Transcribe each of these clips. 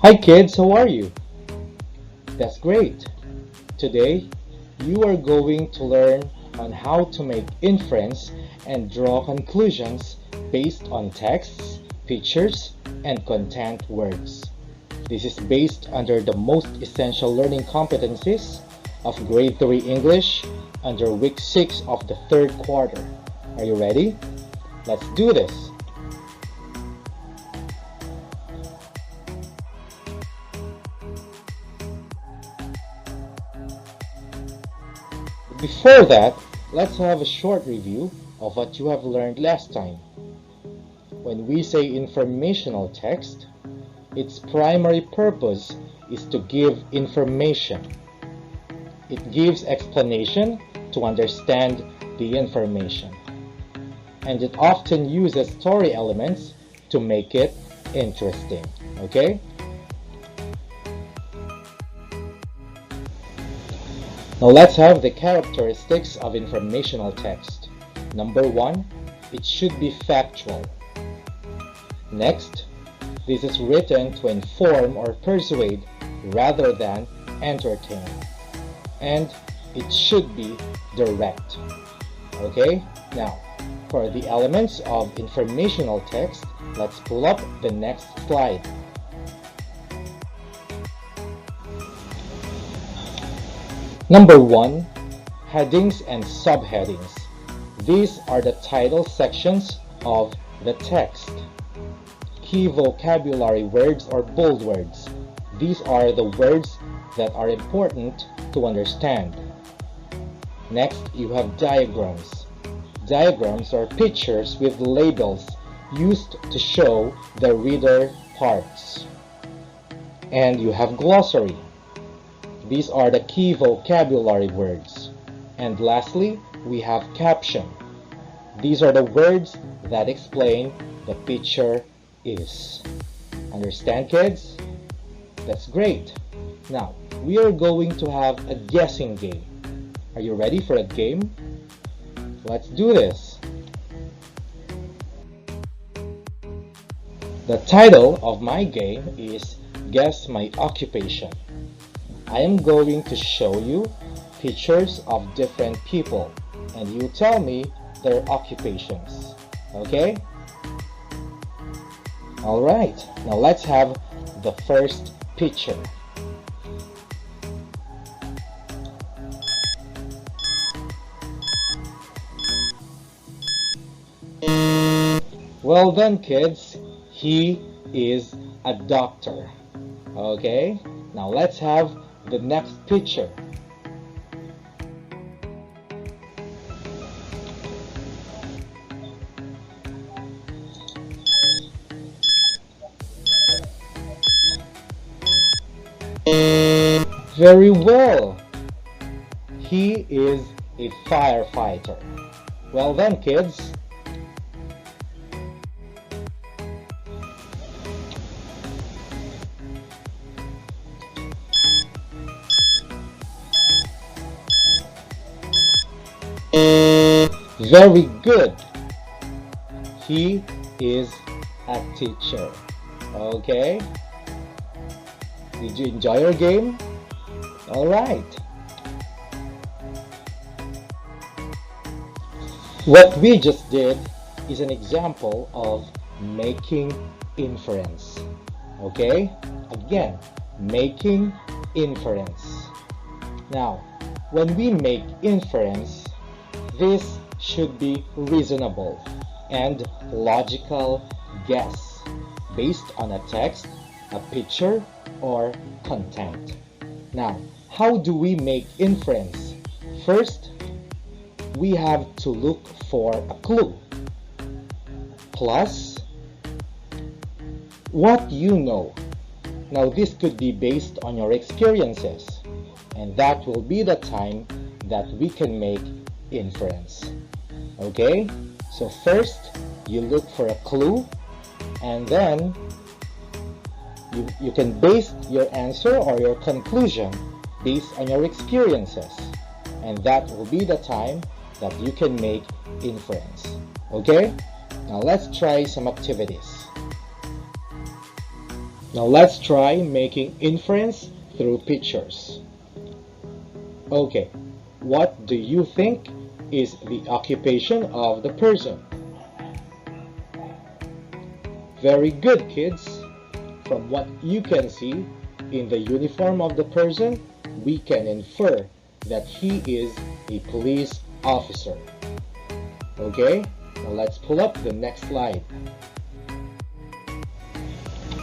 Hi kids, how are you? That's great. Today, you are going to learn on how to make inference and draw conclusions based on texts, pictures, and content words. This is based under the most essential learning competencies of Grade 3 English under Week 6 of the third quarter. Are you ready? Let's do this. Before that, let's have a short review of what you have learned last time. When we say informational text, its primary purpose is to give information. It gives explanation to understand the information. And it often uses story elements to make it interesting. Okay? Now let's have the characteristics of informational text. Number 1, it should be factual. Next, this is written to inform or persuade rather than entertain. And it should be direct. Okay? Now, for the elements of informational text, let's pull up the next slide. Number 1, headings and subheadings. These are the title sections of the text. Key vocabulary words or bold words. These are the words that are important to understand. Next, you have diagrams. Diagrams are pictures with labels used to show the reader parts. And you have glossary. These are the key vocabulary words. And lastly, we have caption. These are the words that explain the picture is. Understand, kids? That's great. Now, we are going to have a guessing game. Are you ready for a game? Let's do this. The title of my game is Guess My Occupation. I am going to show you pictures of different people and you tell me their occupations. Okay? Alright, now let's have the first picture. Well done, kids. He is a doctor. Okay? Now let's have the next picture. Very well. He is a firefighter. Well done, kids. Very good. He is a teacher. Okay? Did you enjoy your game? Alright. What we just did is an example of making inference. Okay? Again, making inference. Now, when we make inference, this should be reasonable and logical guess based on a text, a picture, or content. Now, how do we make inference? First, we have to look for a clue. Plus, what you know. Now, this could be based on your experiences, and that will be the time that we can make inference. Okay? So first, you look for a clue, and then you can base your answer or your conclusion based on your experiences. And that will be the time that you can make inference. Okay? Now let's try some activities. Now let's try making inference through pictures. Okay, what do you think is the occupation of the person? Very good, kids. From what you can see in the uniform of the person, we can infer that he is a police officer. Okay, now let's pull up the next slide.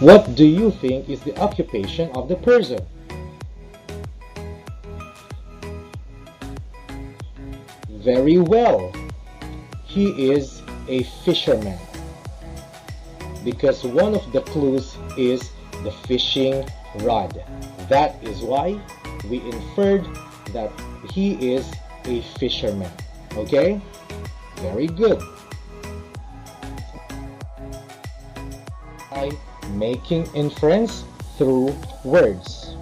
What do you think is the occupation of the person? Very well. He is a fisherman, because one of the clues is the fishing rod. That is why we inferred that he is a fisherman. Okay? Very good. By making inference through words.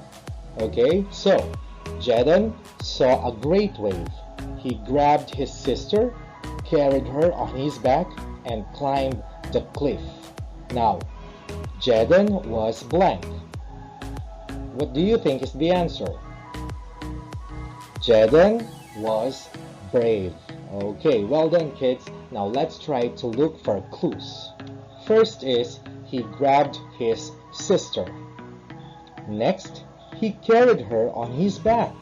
Okay, so Jadon saw a great wave. He grabbed his sister, carried her on his back, and climbed the cliff. Now, Jadon was blank. What do you think is the answer? Jadon was brave. Okay, well done, kids. Now let's try to look for clues. First is he grabbed his sister. Next, he carried her on his back.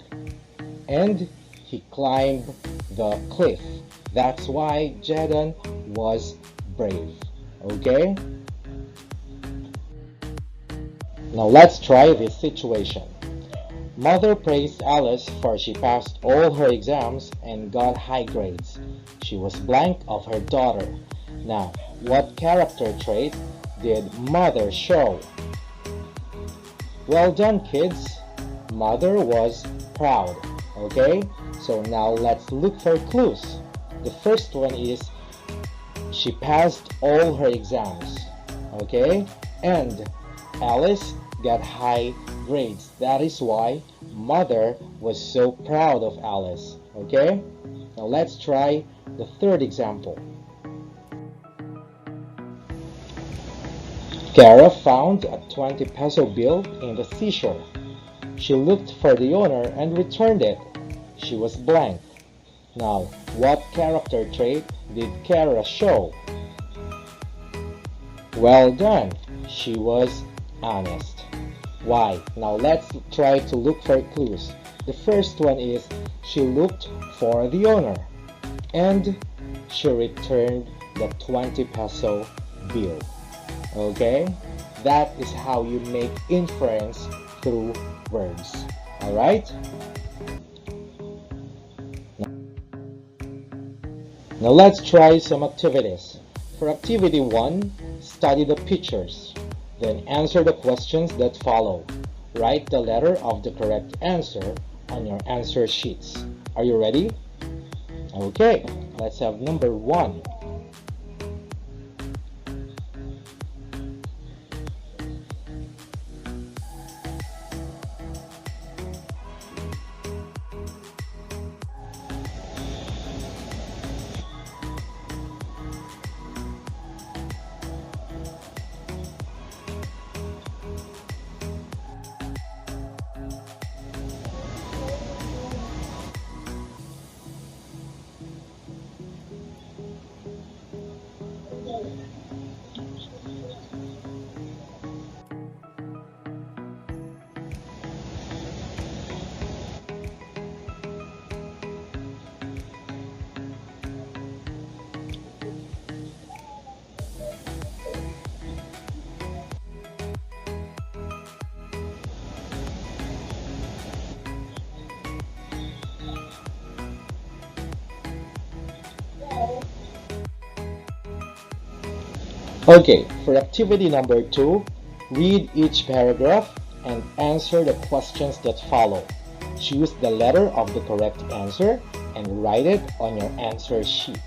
And he climbed the cliff. That's why Jadon was brave. Okay? Now let's try this situation. Mother praised Alice for she passed all her exams and got high grades. She was blank of her daughter. Now, what character trait did Mother show? Well done, kids. Mother was proud. Okay? So now let's look for clues. The first one is she passed all her exams. Okay? And Alice got high grades. That is why Mother was so proud of Alice. Okay? Now let's try the third example. Kara found a 20 peso bill in the seashore. She looked for the owner and returned it. She was blank. Now, what character trait did Kara show? Well done. She was honest. Why? Now let's try to look for clues. The first one is she looked for the owner and she returned the 20 peso bill. Okay? That is how you make inference through words. Alright? Now let's try some activities. For activity 1, study the pictures. Then answer the questions that follow. Write the letter of the correct answer on your answer sheets. Are you ready? Okay, let's have number 1. Okay, for activity number 2, read each paragraph and answer the questions that follow. Choose the letter of the correct answer and write it on your answer sheet.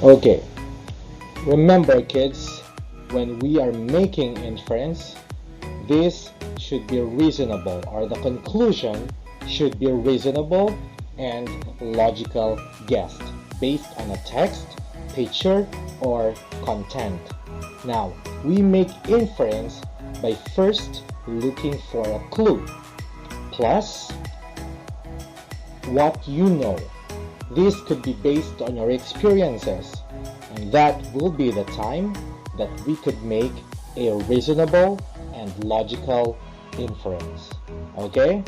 Okay, remember kids, when we are making inference, this should be reasonable, or the conclusion should be reasonable and logical guess based on a text, picture, or content. Now, we make inference by first looking for a clue, plus what you know. This could be based on your experiences, and that will be the time that we could make a reasonable and logical inference. Okay?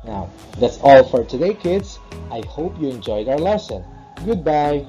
Now, that's all for today, kids. I hope you enjoyed our lesson. Goodbye.